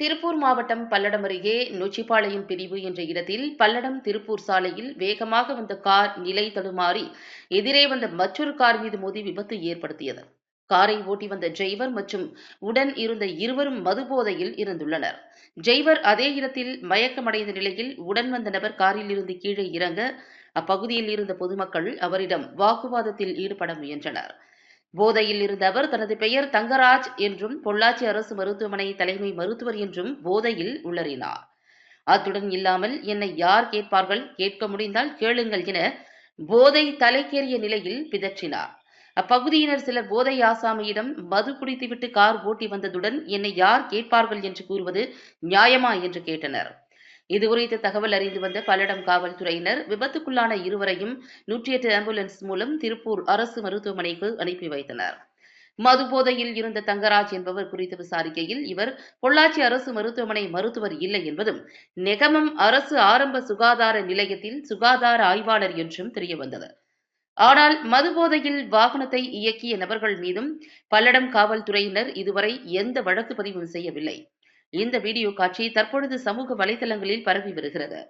திருப்பூர் மாவட்டம் பல்லடம் அருகே நொச்சிபாளையம் பிரிவு என்ற இடத்தில் பல்லடம் திருப்பூர் சாலையில் வேகமாக வந்த கார் நிலை தடுமாறி எதிரே வந்த மற்றொரு கார் மீது மோதி விபத்து ஏற்படுத்தியது. காரை ஓட்டி வந்த டிரைவர் மற்றும் உடன் இருந்த இருவரும் மதுபோதையில் இருந்துள்ளனர். டிரைவர் அதே இடத்தில் மயக்கமடைந்த நிலையில் உடன் வந்த நபர் காரில் இருந்து கீழே இறங்க அப்பகுதியில் இருந்த பொதுமக்கள் அவரிடம் வாக்குவாதத்தில் ஈடுபட முயன்றனர். போதையில் இருந்த அவர் தனது பெயர் தங்கராஜ் என்றும் பொள்ளாச்சி அரசு மருத்துவமனை தலைமை மருத்துவர் என்றும் போதையில் உளறினார். அத்துடன் இல்லாமல் என்னை யார் கேட்பார்கள், கேட்க முடிந்தால் கேளுங்கள் என போதை தலைக்கேறிய நிலையில் பிதற்றினார். அப்பகுதியினர் சிலர் போதை ஆசாமியிடம் மது குடித்துவிட்டு கார் ஓட்டி வந்ததுடன் என்னை யார் கேட்பார்கள் என்று கூறுவது நியாயமா என்று கேட்டனர். இதுகுறித்து தகவல் அறிந்து வந்த பல்லடம் காவல்துறையினர் விபத்துக்குள்ளான இருவரையும் 108 ஆம்புலன்ஸ் மூலம் திருப்பூர் அரசு மருத்துவமனைக்கு அனுப்பி வைத்தனர். மது போதையில் இருந்த தங்கராஜ் என்பவர் குறித்து விசாரிக்கையில் இவர் பொள்ளாச்சி அரசு மருத்துவமனை மருத்துவர் இல்லை என்பதும் நெகமம் அரசு ஆரம்ப சுகாதார நிலையத்தில் சுகாதார ஆய்வாளர் என்றும் தெரியவந்தது. ஆனால் மது போதையில் வாகனத்தை இயக்கிய நபர்கள் மீதும் பல்லடம் காவல்துறையினர் இதுவரை எந்த வழக்கு பதிவும் செய்யவில்லை. இந்த வீடியோ காட்சி தற்பொழுது சமூக வலைதளங்களில் பரவி வருகிறது.